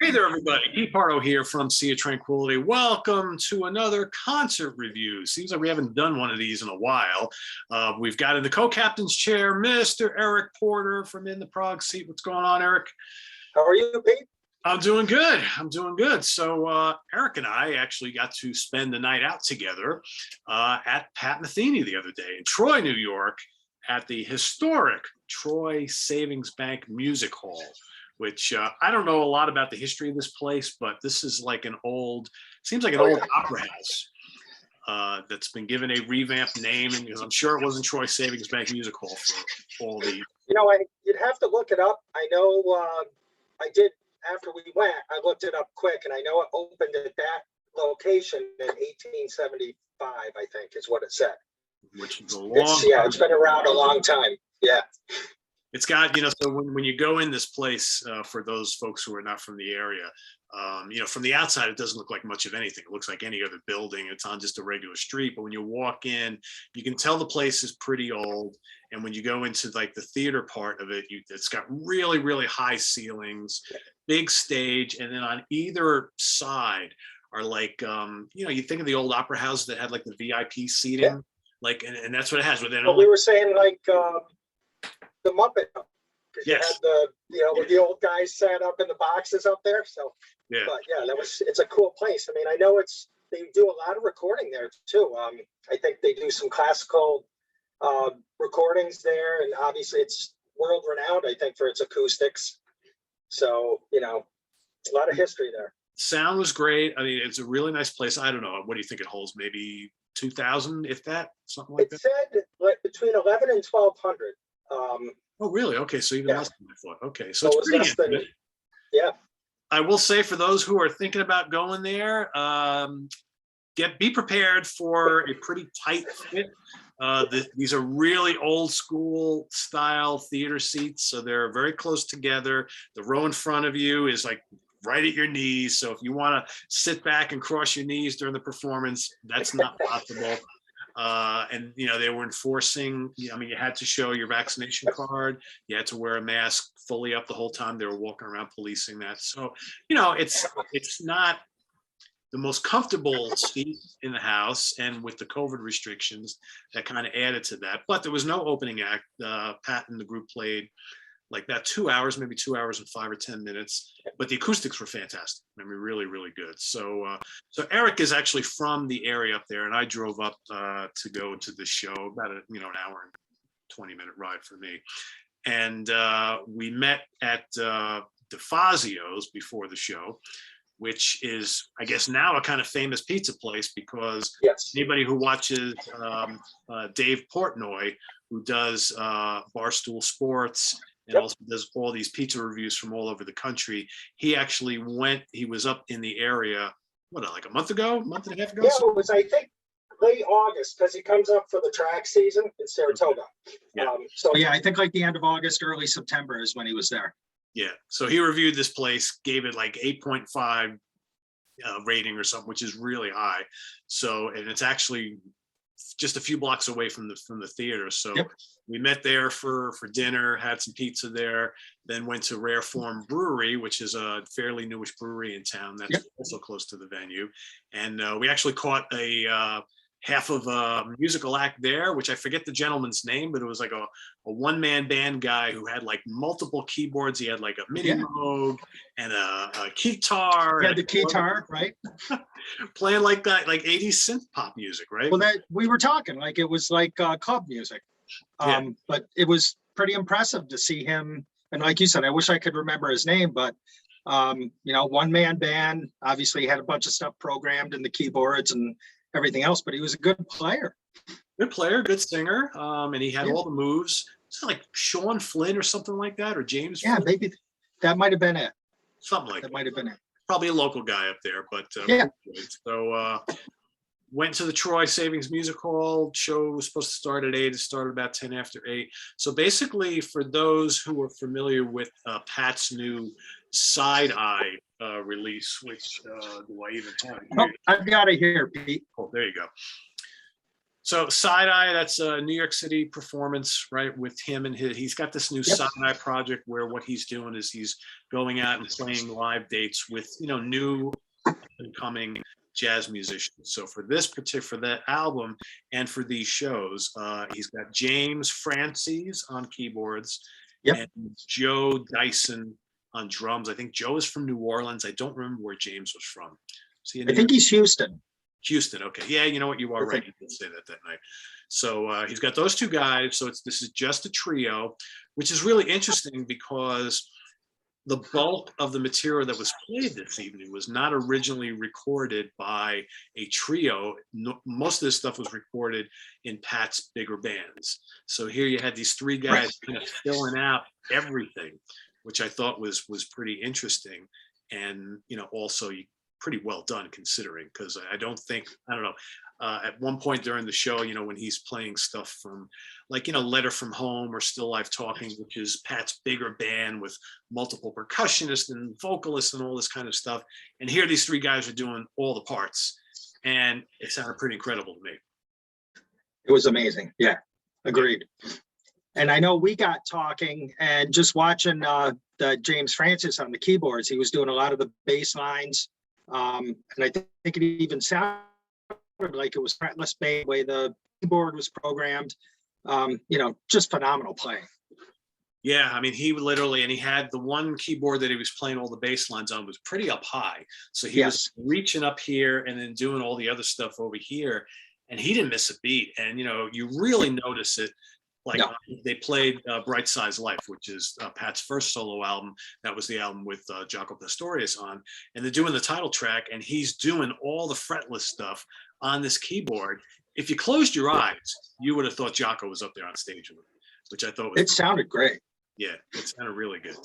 Hey there, everybody. Pardo here from Sea of Tranquility. Welcome to another concert review. Seems like we haven't done one of these in a while. We've got in the co-captain's chair, Mr. Eric Porter from In the Prague Seat. What's going on, Eric? How are you, Pete? I'm doing good. I'm doing good. So Eric and I actually got to spend the night out together at Pat Metheny the other day in Troy, New York, at the historic Troy Savings Bank Music Hall, which I don't know a lot about the history of this place, but this is like an old, seems like an old opera house that's been given a revamped name, and because I'm sure it wasn't Troy Savings Bank Music Hall for all the. You'd have to look it up. I know I did after we went. I looked it up quick, and I know it opened at that location in 1875. I think is what it said. Which is a long. It's been around a long time. Yeah. It's got, so when you go in this place, for those folks who are not from the area, from the outside, it doesn't look like much of anything. It looks like any other building. It's on just a regular street. But when you walk in, you can tell the place is pretty old. And when you go into like the theater part of it, it's got really, really high ceilings, big stage. And then on either side are like, you think of the old opera house that had like the VIP seating, and that's what it has. We were saying like, the Muppet, because you had where the old guys sat up in the boxes up there. So, but it's a cool place. I mean, I know they do a lot of recording there too. I think they do some classical recordings there, and obviously it's world renowned, I think, for its acoustics. So, a lot of history there. Sound was great. I mean, it's a really nice place. I don't know. What do you think it holds? Maybe 2,000, if that, something like that? It said like between 11 and 1,200. Oh, really? Okay, so even less than I thought. Okay, so it's pretty intimate. I will say, for those who are thinking about going there, be prepared for a pretty tight fit. These are really old school style theater seats, so they're very close together. The row in front of you is like right at your knees, so if you want to sit back and cross your knees during the performance, that's not possible. And they were enforcing, you had to show your vaccination card. You had to wear a mask fully up the whole time. They were walking around policing that. So, it's not the most comfortable seat in the house, and with the COVID restrictions, that kind of added to that. But there was no opening act. Pat and the group played like that 2 hours, maybe 2 hours and 5 or 10 minutes. But the acoustics were fantastic. I mean, really, really good. So Eric is actually from the area up there, and I drove up to go to the show, about an hour and 20-minute ride for me. And we met at DeFazio's before the show, which is, I guess, now a kind of famous pizza place, because anybody who watches Dave Portnoy, who does Barstool Sports, and also does all these pizza reviews from all over the country. He actually he was up in the area, like a month and a half ago? Yeah, it was, I think, late August, because he comes up for the track season in Saratoga. Yeah. I think like the end of August, early September is when he was there. Yeah, so he reviewed this place, gave it like 8.5 rating or something, which is really high. So, and it's actually just a few blocks away from the theater. So we met there for dinner, had some pizza there, then went to Rare Form Brewery, which is a fairly newish brewery in town that's also close to the venue. And we actually caught a half of a musical act there, which I forget the gentleman's name, but it was like a one-man band guy who had like multiple keyboards. He had like a mini Moog and a guitar. Yeah, the guitar, right? Playing like that, like 80s synth pop music, right? Well, we were talking like it was like club music. But it was pretty impressive to see him. And like you said, I wish I could remember his name, but one-man band, obviously had a bunch of stuff programmed in the keyboards and everything else, but he was a good player. Good player, good singer, and he had all the moves. It's like Sean Flynn or something like that, or James. Yeah, Flynn. Maybe that might have been it. Something like that. Might have been it. Probably a local guy up there, but So went to the Troy Savings Music Hall. Show was supposed to start at 8. It started about 10 after 8. So basically, for those who are familiar with Pat's new Side Eye release, which do I even have? I've got it here, Pete. Oh, there you go. So Side Eye, that's a New York City performance, right? With him and he's got this new Side Eye project where what he's doing is he's going out and playing live dates with, new incoming jazz musicians. So for that album and for these shows, he's got James Francis on keyboards and Joe Dyson on drums. I think Joe is from New Orleans. I don't remember where James was from. I think he's Houston. Houston. Okay. Yeah. You know what? You are right. You did say that night. So he's got those two guys. So this is just a trio, which is really interesting because the bulk of the material that was played this evening was not originally recorded by a trio. Most of this stuff was recorded in Pat's bigger bands. So here you had these three guys kind of filling out everything, which I thought was pretty interesting. And, also pretty well done considering, because I don't know, at one point during the show, when he's playing stuff from like, Letter from Home or Still Life Talking, which is Pat's bigger band with multiple percussionists and vocalists and all this kind of stuff. And here these three guys are doing all the parts, and it sounded pretty incredible to me. It was amazing. Yeah, agreed. And I know we got talking and just watching the James Francis on the keyboards, he was doing a lot of the bass lines. And I think it even sounded like it was fretless bass, the way the keyboard was programmed. Just phenomenal playing. Yeah, I mean, he literally, and he had the one keyboard that he was playing all the bass lines on was pretty up high. So he was reaching up here and then doing all the other stuff over here, and he didn't miss a beat. And, you really notice it. Like they played Bright Size Life, which is Pat's first solo album. That was the album with Jaco Pastorius on. And they're doing the title track, and he's doing all the fretless stuff on this keyboard. If you closed your eyes, you would have thought Jaco was up there on stage with him, which I thought was it sounded great. Yeah, it sounded really good.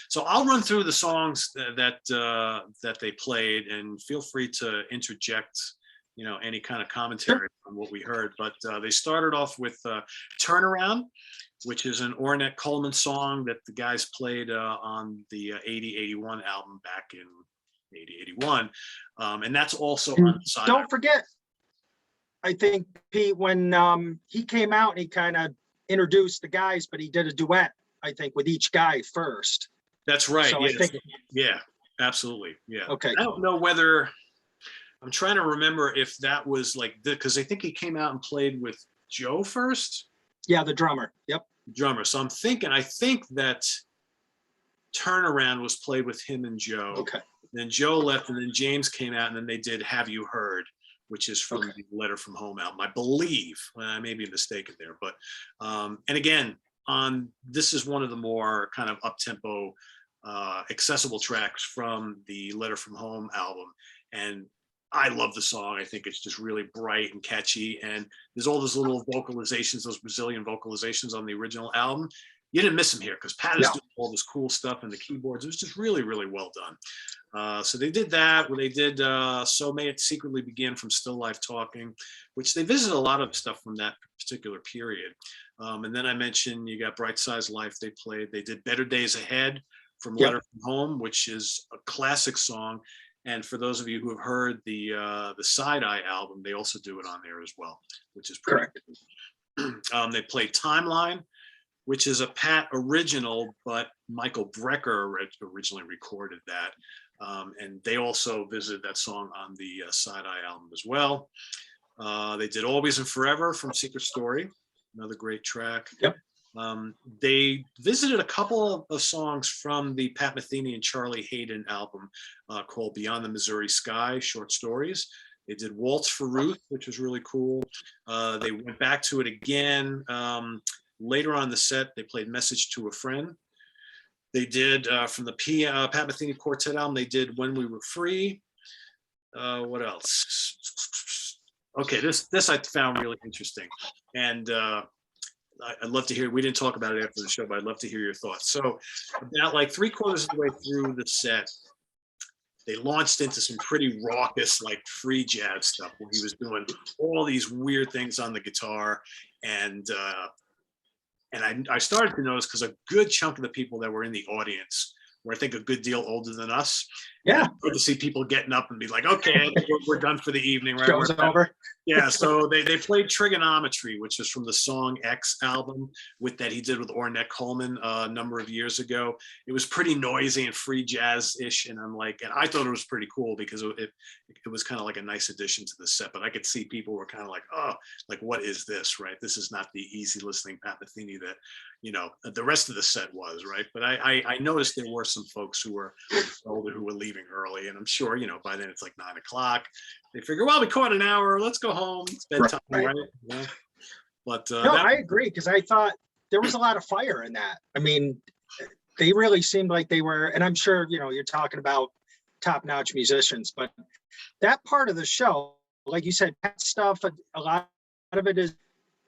So I'll run through the songs that they played, and feel free to interject any kind of commentary on what we heard. But they started off with Turnaround, which is an Ornette Coleman song that the guys played on the 80-81 album back in 80-81. And that's also on the side. Don't forget, I think, Pete, when he came out, he kind of introduced the guys, but he did a duet, I think, with each guy first. That's right. So yes. Yeah, absolutely. Yeah. Okay. I don't know whether... I'm trying to remember if that was like because I think he came out and played with Joe first. Yeah, the drummer. Yep. Drummer. So I think that Turnaround was played with him and Joe. Okay. Then Joe left, and then James came out, and then they did Have You Heard, which is from the Letter from Home album, I believe. I may be mistaken there, but and again, this is one of the more kind of up-tempo, accessible tracks from the Letter from Home album, and I love the song. I think it's just really bright and catchy. And there's all those little vocalizations, those Brazilian vocalizations on the original album. You didn't miss them here because Pat is doing all this cool stuff and the keyboards. It was just really, really well done. So they did that. They did So May It Secretly Begin from Still Life Talking, which they visited a lot of stuff from that particular period. And then I mentioned you got Bright Size Life they played. They did Better Days Ahead from Letter from Home, which is a classic song. And for those of you who have heard the Side Eye album, they also do it on there as well, which is correct. They played Timeline, which is a Pat original, but Michael Brecker originally recorded that. And they also visited that song on the Side Eye album as well. They did Always and Forever from Secret Story, another great track. Yep. They visited a couple of songs from the Pat Metheny and Charlie Hayden album called Beyond the Missouri Sky, short stories. They did Waltz for Ruth, which was really cool. They went back to it again. Later on in the set, they played Message to a Friend. They did, from the Pat Metheny Quartet album, they did When We Were Free. What else? Okay, this I found really interesting. And I'd love to hear, we didn't talk about it after the show, but I'd love to hear your thoughts. So about like 3/4 of the way through the set, they launched into some pretty raucous, like free jazz stuff where he was doing all these weird things on the guitar. And I started to notice because a good chunk of the people that were in the audience were I think a good deal older than us. Yeah. Good to see people getting up and be like, okay, we're done for the evening, right? Show's over. Yeah, so they played Trigonometry, which is from the Song X album that he did with Ornette Coleman a number of years ago. It was pretty noisy and free jazz-ish, and I thought it was pretty cool because it was kind of like a nice addition to the set, but I could see people were kind of like, oh, like, what is this, right? This is not the easy listening Pat Metheny that, the rest of the set was, right? But I noticed there were some folks who were older who were leaving early, and I'm sure, by then it's like 9 o'clock. They figure, well, we caught an hour, let's go home. It's bedtime, right? Yeah. But no, I agree, because I thought there was a lot of fire in that. I mean, they really seemed like they were, and I'm sure, you're talking about top-notch musicians, but that part of the show, like you said, Pat stuff, a lot of it is,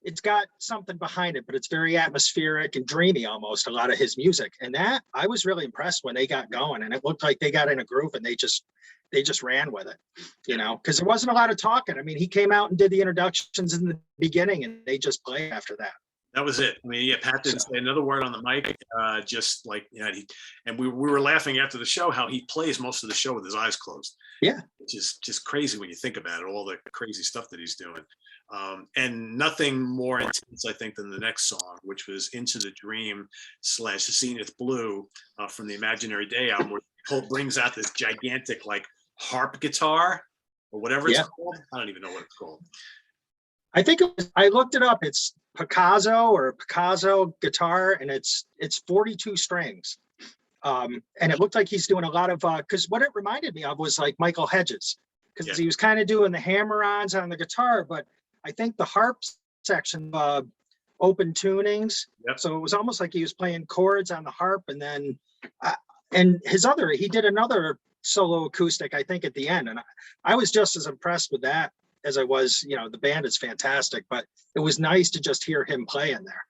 it's got something behind it, but it's very atmospheric and dreamy almost, a lot of his music. And that, I was really impressed when they got going, and it looked like they got in a groove and they just ran with it, because there wasn't a lot of talking. I mean, he came out and did the introductions in the beginning and they just played after that. That was it. I mean, yeah, Pat didn't say another word on the mic, just like, and we were laughing after the show how he plays most of the show with his eyes closed. Yeah. Which is just crazy when you think about it, all the crazy stuff that he's doing. And nothing more intense, I think, than the next song, which was Into the Dream / Zenith Blue from the Imaginary Day album, where Cole brings out this gigantic, like, harp guitar or whatever it's called. I don't even know what it's called. I think I looked it up. It's Picasso guitar, and it's 42 strings. And it looked like he's doing a lot of, because what it reminded me of was like Michael Hedges, because he was kind of doing the hammer-ons on the guitar, but I think the harp section, open tunings. Yep. So it was almost like he was playing chords on the harp, and then, he did another solo acoustic, I think, at the end. And I was just as impressed with that as I was, the band is fantastic, but it was nice to just hear him play in there.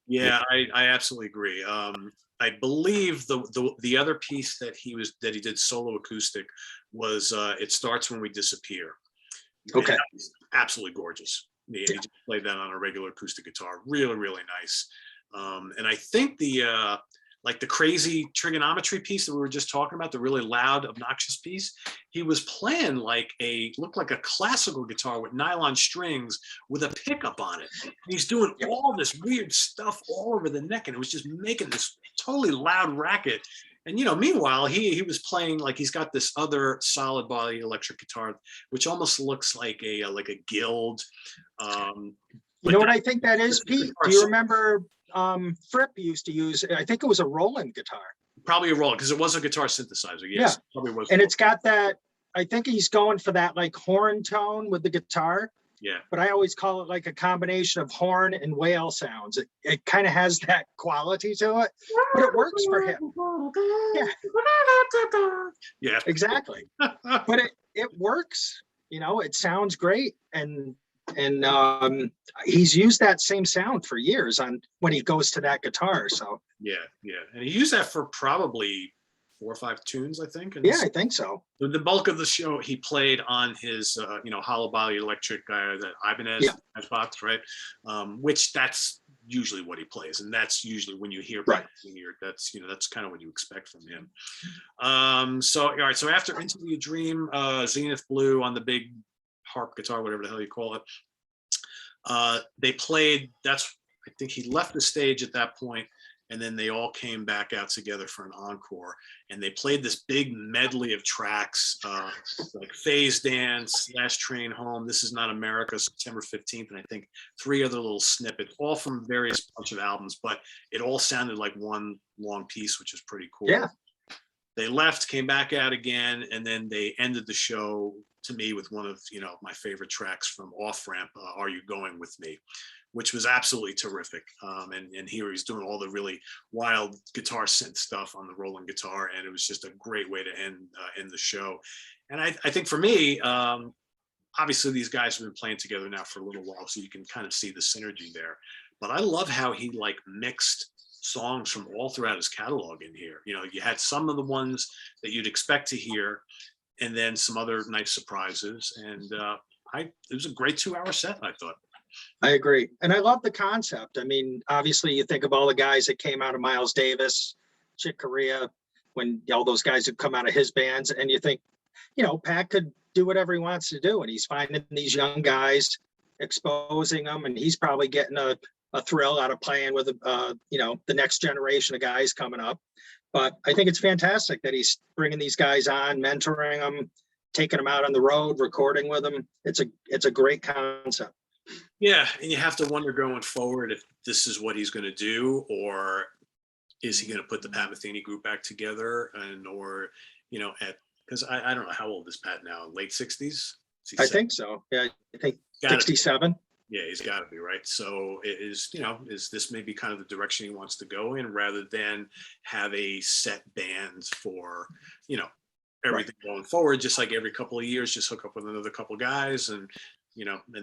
Yeah, I absolutely agree. I believe the other piece that he did solo acoustic was It Starts When We Disappear. Okay. Absolutely gorgeous. He just played that on a regular acoustic guitar. Really, really nice. And I think the crazy trigonometry piece that we were just talking about, the really loud, obnoxious piece, he was playing looked like a classical guitar with nylon strings with a pickup on it. And he's doing all this weird stuff all over the neck, and it was just making this totally loud racket. And, meanwhile, he was playing, like, he's got this other solid body electric guitar, which almost looks like a guild. You know what I think that is, Pete? Do you remember Fripp used to use, I think it was a Roland guitar. Probably a Roland, because it was a guitar synthesizer. Yes, yeah. Probably was. And it's got that, I think he's going for that like horn tone with the guitar. Yeah. But I always call it like a combination of horn and whale sounds. It kind of has that quality to it, but it works for him. Yeah. Exactly. But it works, it sounds great. And he's used that same sound for years when he goes to that guitar. So yeah. And he used that for probably 4 or 5 tunes, I think. And I think so. The bulk of the show he played on his hollow body electric that Ibanez box, right? Which that's usually what he plays, and that's usually when you hear that's that's kind of what you expect from him. So all right, so after Into the Dream, Zenith Blue on the big harp guitar, whatever the hell you call it, they played. I think he left the stage at that point, and then they all came back out together for an encore, and they played this big medley of tracks, like Phase Dance, Last Train Home, This Is Not America, September 15th, and I think 3 other little snippets, all from various bunch of albums, but it all sounded like one long piece, which is pretty cool. Yeah. They left, came back out again, and then they ended the show, to me, with one of my favorite tracks from Off Ramp, Are You Going With Me, which was absolutely terrific. And here he's doing all the really wild guitar synth stuff on the Roland guitar, and it was just a great way to end the show. And I think for me, obviously these guys have been playing together now for a little while, so you can kind of see the synergy there. But I love how he mixed songs from all throughout his catalog in here. You had some of the ones that you'd expect to hear, and then some other nice surprises. And it was a great 2-hour set, I thought. I agree. And I love the concept. I mean, obviously you think of all the guys that came out of Miles Davis, Chick Corea, when all those guys would come out of his bands, and you think, Pat could do whatever he wants to do, and he's finding these young guys, exposing them, and he's probably getting a thrill out of playing with the next generation of guys coming up. But I think it's fantastic that he's bringing these guys on, mentoring them, taking them out on the road, recording with them. It's a great concept. Yeah, and you have to wonder going forward if this is what he's going to do, or is he going to put the Pat Metheny group back together, because I don't know, how old is Pat now? Late 60s? I think so. Yeah, I think 67. Yeah, he's got to be, right. So is this maybe kind of the direction he wants to go in, rather than have a set band for, everything going forward, just like every couple of years, just hook up with another couple of guys and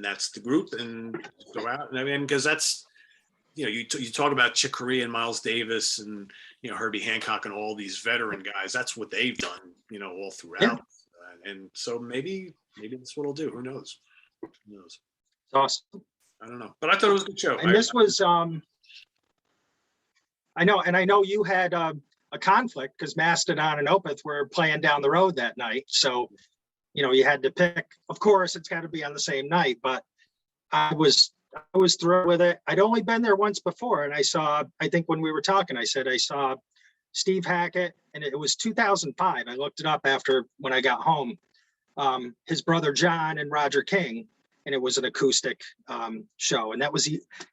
that's the group and go out. And I mean, because that's, you talk about Chick Corea and Miles Davis and, Herbie Hancock and all these veteran guys, that's what they've done, all throughout. Yeah. And so maybe that's what he'll do. Who knows? Who knows? It's awesome. I don't know, but I thought it was a good show. And this was, I know you had a conflict because Mastodon and Opeth were playing down the road that night. So, you had to pick. Of course, it's got to be on the same night, but I was thrilled with it. I'd only been there once before, and I think when we were talking, I said I saw Steve Hackett, and it was 2005. I looked it up after when I got home. His brother John and Roger King, and it was an acoustic show. And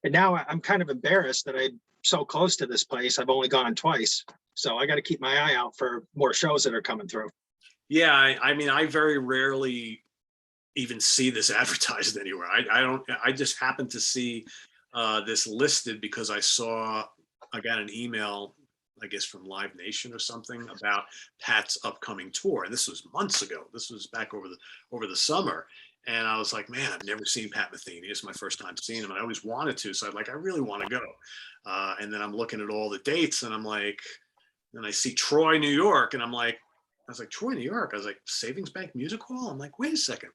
now I'm kind of embarrassed that I'm so close to this place. I've only gone twice, so I got to keep my eye out for more shows that are coming through. Yeah, I mean, I very rarely even see this advertised anywhere. I just happened to see this listed because I got an email, I guess from Live Nation or something, about Pat's upcoming tour. And this was months ago. This was back over the summer. And I was like, man, I've never seen Pat Metheny. It's my first time seeing him. And I always wanted to. So I really want to go. And then I'm looking at all the dates and I'm like, and I see Troy, New York. And I was like, Troy, New York. I was like, Savings Bank Music Hall? I'm like, wait a second.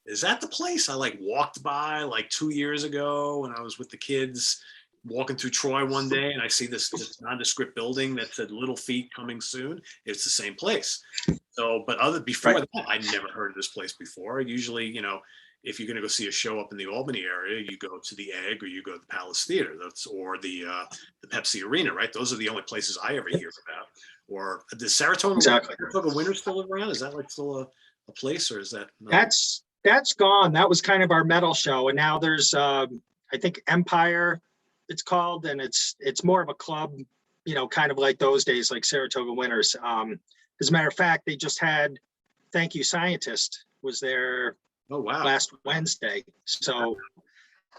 Is that the place I walked by 2 years ago when I was with the kids walking through Troy one day, and I see this nondescript building that said Little Feet coming soon? It's the same place. So, but before that, I'd never heard of this place before. Usually, if you're going to go see a show up in the Albany area, you go to the Egg or you go to the Palace Theater, or the Pepsi Arena, right? Those are the only places I ever hear about. Or does Saratoga Winter still live around? Is that still a place, or is that? No? That's gone. That was kind of our metal show, and now there's I think Empire, it's called, and it's more of a club, kind of like those days, like Saratoga Winters. As a matter of fact, they just had Thank You Scientist was there. Oh wow! Last Wednesday. So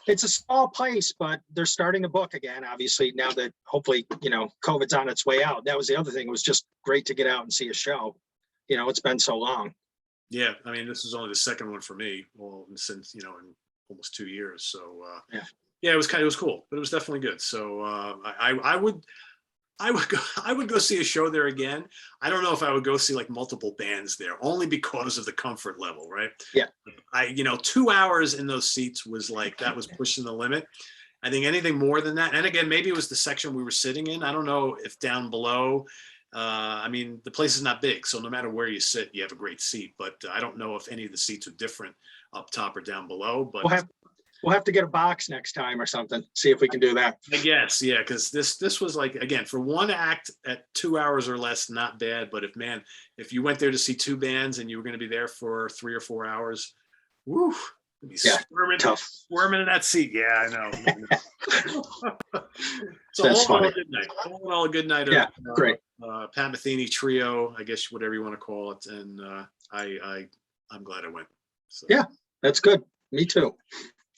it's a small place, but they're starting to book again. Obviously, now that hopefully COVID's on its way out. That was the other thing. It was just great to get out and see a show. It's been so long. Yeah, I mean, this is only the second one for me, since in almost 2 years. So yeah, it was cool, but it was definitely good. So I would go see a show there again. I don't know if I would go see multiple bands there, only because of the comfort level, right? Yeah. 2 hours in those seats was that was pushing the limit. I think anything more than that, and again, maybe it was the section we were sitting in. I don't know if down below. I mean, the place is not big, so no matter where you sit, you have a great seat. But I don't know if any of the seats are different up top or down below. But we'll have to get a box next time or something. See if we can do that. I guess, yeah, because this was again, for one act at 2 hours or less, not bad. But if you went there to see two bands and you were going to be there for 3 or 4 hours, woo. Be squirming in that seat. Yeah, I know. So that's funny. All a good night. All a good night. Yeah, great. Pat Metheny trio, I guess whatever you want to call it, and I'm glad I went. So. Yeah, that's good. Me too.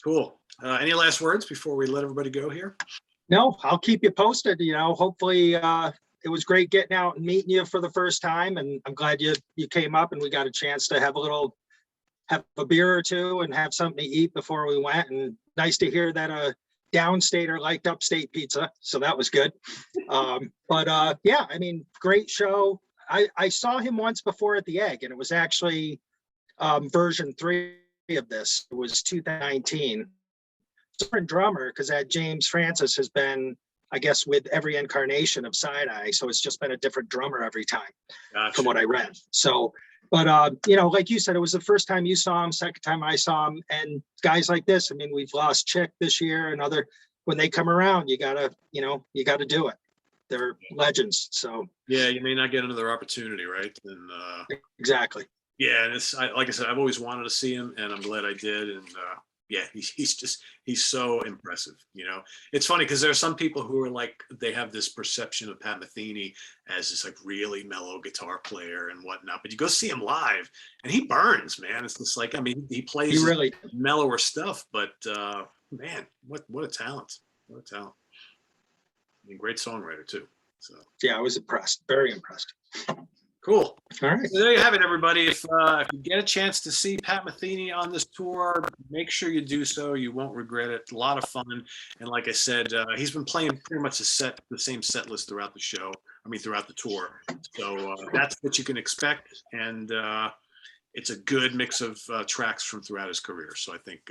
Cool. Any last words before we let everybody go here? No, I'll keep you posted. Hopefully it was great getting out and meeting you for the first time, and I'm glad you came up and we got a chance to have a beer or two and have something to eat before we went. And nice to hear that a downstater liked upstate pizza. So that was good. But yeah, I mean, great show. I saw him once before at the Egg, and it was actually version 3 of this. It was 2019. Different drummer, because that James Francis has been I guess, with every incarnation of Side Eye. So it's just been a different drummer every time, Gotcha. from what I read. So, but like you said, it was the first time you saw him, second time I saw him, and guys like this. I mean, we've lost Chick this year, and when they come around, you gotta do it. They're legends. So yeah, you may not get another opportunity, right? And exactly. yeah, and like I said, I've always wanted to see him, and I'm glad I did. And yeah, he's so impressive. It's funny because there are some people who are like, they have this perception of Pat Metheny as this like really mellow guitar player and whatnot, but you go see him live and he burns, man. It's just like, I mean, he plays really mellower stuff, but man, what a talent. What a talent. I mean, great songwriter too. So yeah, I was impressed, very impressed. Cool. All right. So there you have it, everybody. If you get a chance to see Pat Metheny on this tour, make sure you do so. You won't regret it. A lot of fun. And like I said, he's been playing pretty much the same set list throughout the show. I mean, throughout the tour. So that's what you can expect. And it's a good mix of tracks from throughout his career. So I think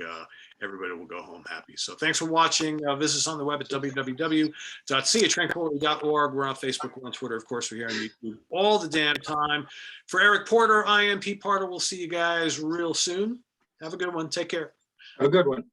everybody will go home happy. So thanks for watching. Visit us on the web at www.seatranquility.org. We're on Facebook, we're on Twitter. Of course, we're here on YouTube all the damn time. For Eric Porter, I am Pete Pardo. We'll see you guys real soon. Have a good one. Take care. A good one.